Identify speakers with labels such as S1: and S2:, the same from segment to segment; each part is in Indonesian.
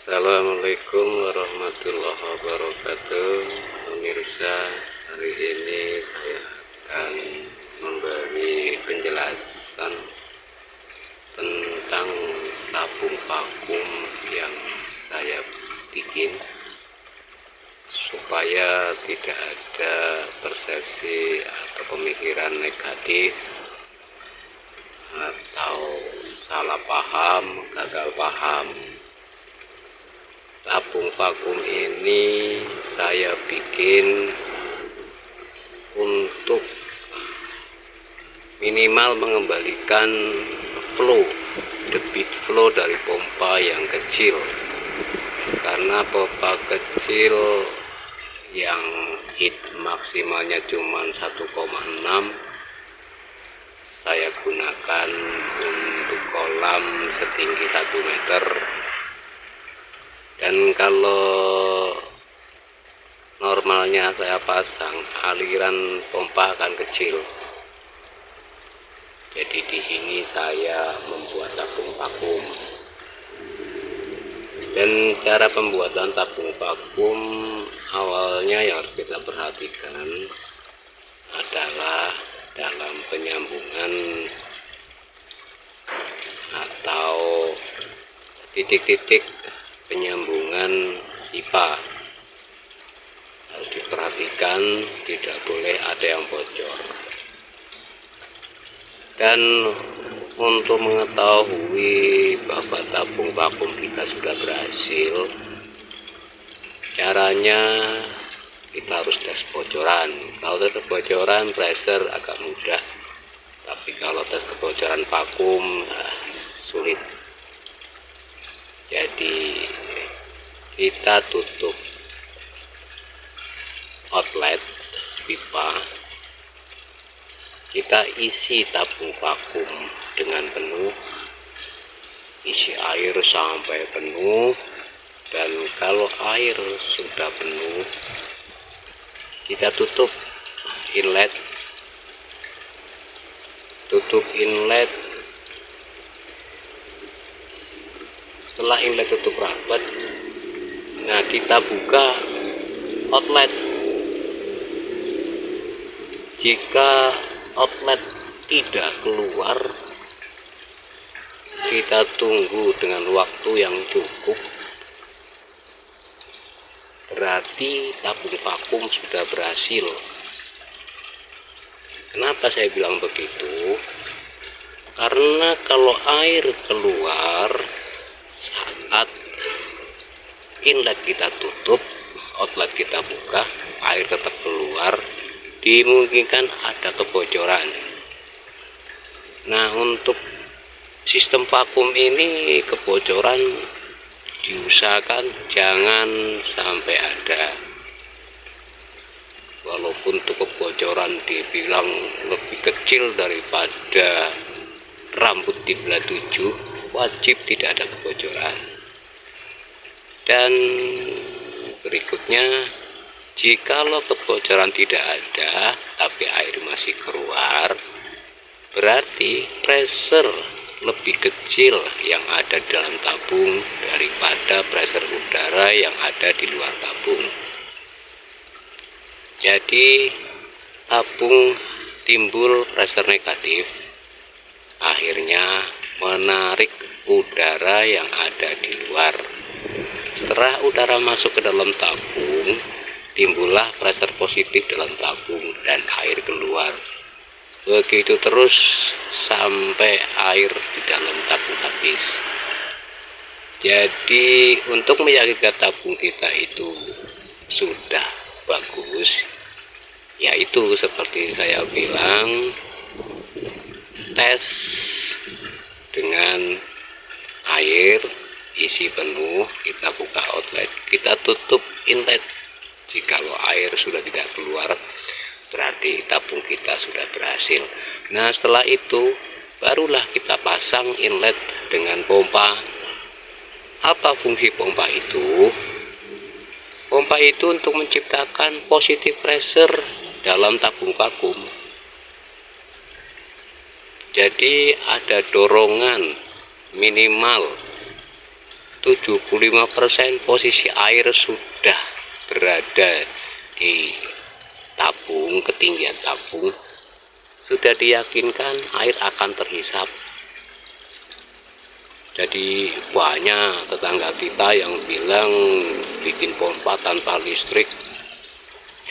S1: Assalamualaikum warahmatullahi wabarakatuh. Pemirsa, hari ini saya akan memberi penjelasan tentang tabung vakum yang saya bikin supaya tidak ada persepsi atau pemikiran negatif atau salah paham, gagal paham. Tabung vakum ini saya bikin untuk minimal mengembalikan flow, debit flow dari pompa yang kecil, karena pompa kecil yang heat maksimalnya cuma 1,6 saya gunakan untuk kolam setinggi 1 meter. Dan kalau normalnya saya pasang, aliran pompa akan kecil. Jadi di sini saya membuat tabung vakum. Dan cara pembuatan tabung vakum awalnya yang harus kita perhatikan adalah dalam penyambungan atau titik-titik penyambungan pipa harus diperhatikan, tidak boleh ada yang bocor. Dan untuk mengetahui bahwa tabung vakum kita sudah berhasil, caranya kita harus tes kebocoran. Kalau tes kebocoran pressure agak mudah, tapi kalau tes kebocoran vakum sulit. Jadi kita tutup outlet pipa, kita isi tabung vakum dengan penuh, isi air sampai penuh. Dan kalau air sudah penuh, kita tutup inlet, setelah inlet tutup rapat, nah kita buka outlet. Jika outlet tidak keluar, kita tunggu dengan waktu yang cukup, berarti tabung vakum sudah berhasil. Kenapa saya bilang begitu? Karena kalau air keluar saat inlet kita tutup, outlet kita buka, air tetap keluar, dimungkinkan ada kebocoran. Nah, untuk sistem vakum ini kebocoran diusahakan jangan sampai ada. Walaupun untuk kebocoran dibilang lebih kecil daripada rambut di belah 7, wajib tidak ada kebocoran. Dan berikutnya, jikalau kebocoran tidak ada tapi air masih keluar, berarti pressure lebih kecil yang ada di dalam tabung daripada pressure udara yang ada di luar tabung. Jadi tabung timbul pressure negatif, akhirnya menarik udara yang ada di luar. Setelah udara masuk ke dalam tabung, timbullah pressure positif dalam tabung dan air keluar. Begitu terus sampai air di dalam tabung habis. Jadi untuk meyakinkan tabung kita itu sudah bagus, yaitu seperti saya bilang, tes dengan air isi penuh, kita buka outlet, kita tutup inlet. Jikalau air sudah tidak keluar, berarti tabung kita sudah berhasil. Nah, setelah itu barulah kita pasang inlet dengan pompa. Apa fungsi pompa itu? Pompa itu untuk menciptakan positive pressure dalam tabung vakum. Jadi ada dorongan minimal 75% posisi air sudah berada di tabung, ketinggian tabung sudah diyakinkan air akan terhisap. Jadi banyak tetangga kita yang bilang bikin pompa tanpa listrik,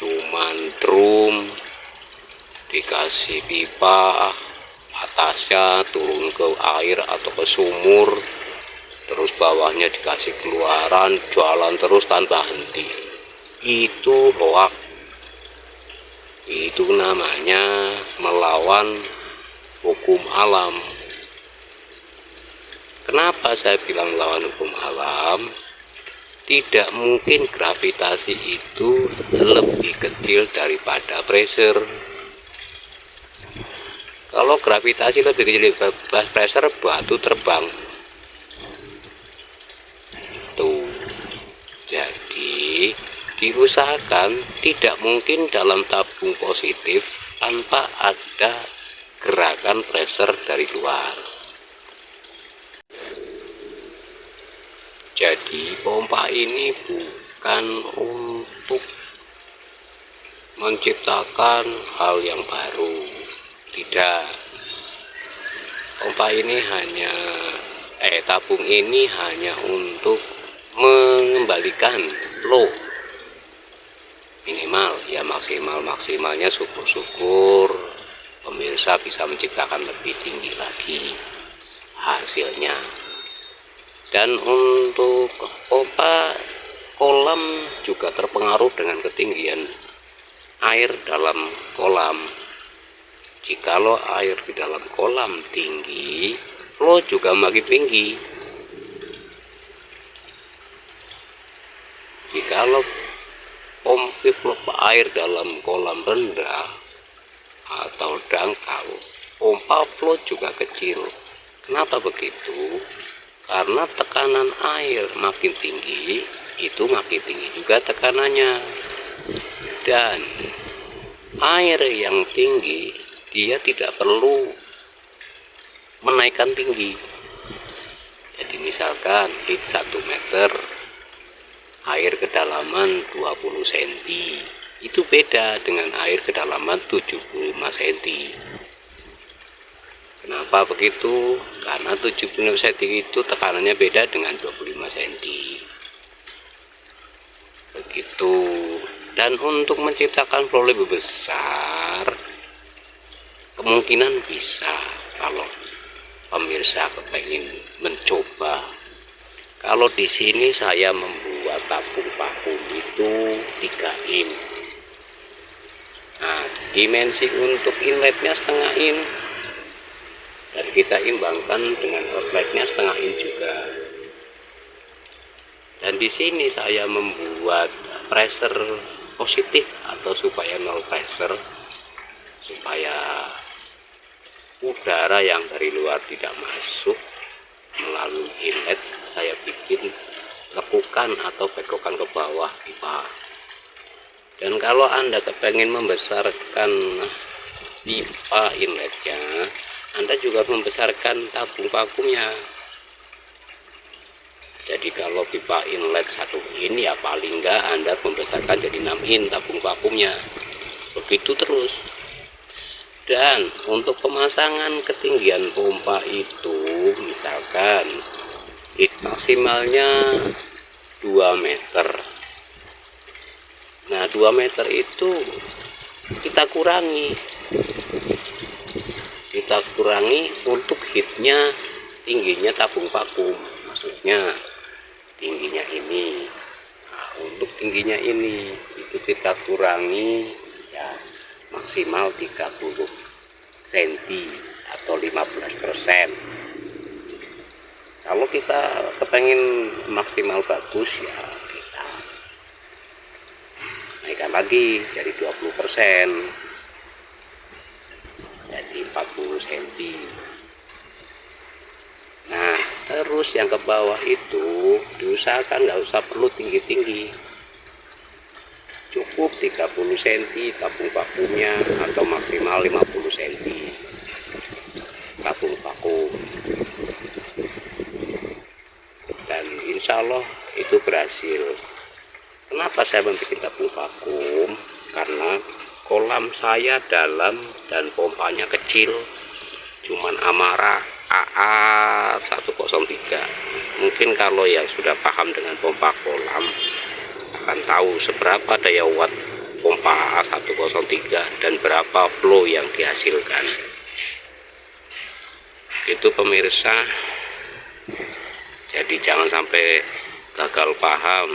S1: cuman drum dikasih pipa, atasnya turun ke air atau ke sumur, terus bawahnya dikasih keluaran, jalan terus tanpa henti. Itu hoak. Itu namanya melawan hukum alam. Kenapa saya bilang melawan hukum alam? Tidak mungkin gravitasi itu lebih kecil daripada pressure. Kalau gravitasi lebih kecil daripada pressure, batu terbang. Tuh. Jadi diusahakan tidak mungkin dalam tabung positif tanpa ada gerakan pressure dari luar. Jadi pompa ini bukan untuk menciptakan hal yang baru, tidak. Pompa ini hanya tabung ini hanya untuk mengembalikan flow minimal, ya maksimalnya syukur-syukur pemirsa bisa menciptakan lebih tinggi lagi hasilnya. Dan untuk pompa kolam juga terpengaruh dengan ketinggian air dalam kolam. Jikalau air di dalam kolam tinggi, flow juga makin tinggi. Jikalau pompa air dalam kolam rendah atau dangkal, pompa flow juga kecil. Kenapa begitu? Karena tekanan air makin tinggi, itu makin tinggi juga tekanannya. Dan air yang tinggi, dia tidak perlu menaikkan tinggi. Jadi misalkan di 1 meter, air kedalaman 20 cm, itu beda dengan air kedalaman 75 cm. Kenapa begitu? Karena 75 cm itu tekanannya beda dengan 25 cm. Begitu. Dan untuk menciptakan flow lebih besar, kemungkinan bisa kalau pemirsa kepengen mencoba. Kalau di sini saya membuat tabung vakum itu 3 in. Nah, dimensi untuk inletnya setengah in. Dan kita imbangkan dengan outletnya setengah in juga. Dan di sini saya membuat pressure positif atau supaya nol pressure, supaya udara yang dari luar tidak masuk melalui inlet. Saya bikin lekukan atau bekokan ke bawah pipa. Dan kalau Anda kepengen membesarkan pipa inletnya, Anda juga membesarkan tabung vakumnya. Jadi kalau pipa inlet 1 in, ya paling enggak Anda membesarkan jadi 6 in tabung vakumnya. Begitu terus. Dan untuk pemasangan ketinggian pompa itu, misalkan maksimalnya 2 meter. Nah, 2 meter itu kita kurangi untuk hitnya, tingginya tabung vakum, maksudnya tingginya ini. Nah, untuk tingginya ini itu kita kurangi ya maksimal 30 cm atau 15%. Kalau kita kepengen maksimal bagus, ya kita naikkan lagi jadi 20%, jadi 40 cm. Nah, terus yang ke bawah itu diusahakan nggak usah perlu tinggi-tinggi, cukup 30 cm tabung vakumnya atau maksimal 50 cm tabung vakum. Dan insya Allah itu berhasil. Kenapa saya membuat tabung vakum? Karena kolam saya dalam dan pompanya kecil, cuman Amara AA103. Mungkin kalau yang sudah paham dengan pompa kolam akan tahu seberapa daya watt pompa AA103 dan berapa flow yang dihasilkan. Itu pemirsa, jadi jangan sampai gagal paham.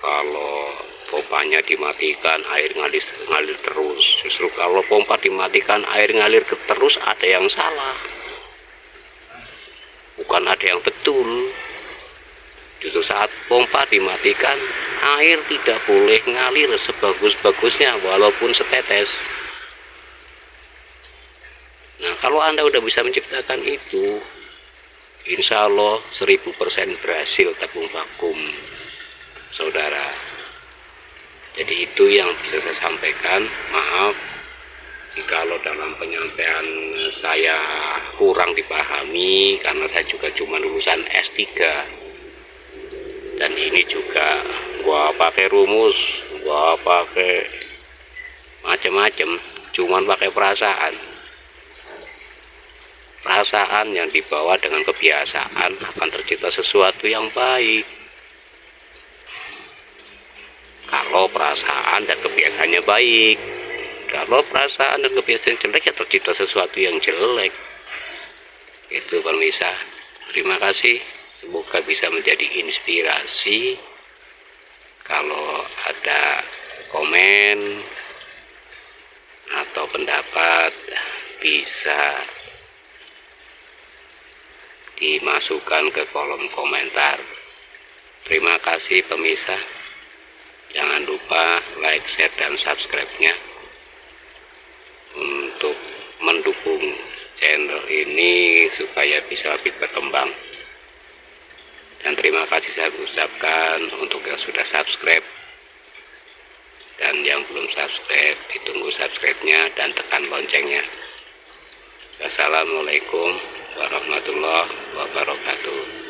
S1: Kalau pompanya dimatikan air ngalir terus, justru kalau pompa dimatikan air ngalir terus ada yang salah, bukan ada yang betul. Justru saat pompa dimatikan air tidak boleh ngalir sebagus-bagusnya walaupun setetes. Nah, kalau Anda udah bisa menciptakan itu, insya Allah 1000% berhasil tabung vakum, saudara. Jadi itu yang bisa saya sampaikan. Maaf jikalau dalam penyampaian saya kurang dipahami, karena saya juga cuma lulusan S3 dan ini juga gua pakai rumus, gua pakai macam-macam, cuman pakai perasaan yang dibawa dengan kebiasaan akan tercipta sesuatu yang baik. Kalau perasaan dan kebiasaannya baik, kalau perasaan dan kebiasaan jelek ya tercipta sesuatu yang jelek. Itu pemirsa, terima kasih, semoga bisa menjadi inspirasi. Kalau ada komen atau pendapat bisa dimasukkan ke kolom komentar. Terima kasih pemirsa, jangan lupa like, share, dan subscribe-nya untuk mendukung channel ini supaya bisa lebih berkembang. Dan terima kasih saya ucapkan untuk yang sudah subscribe, dan yang belum subscribe ditunggu subscribe-nya dan tekan loncengnya. Wassalamualaikum warahmatullahi wabarakatuh.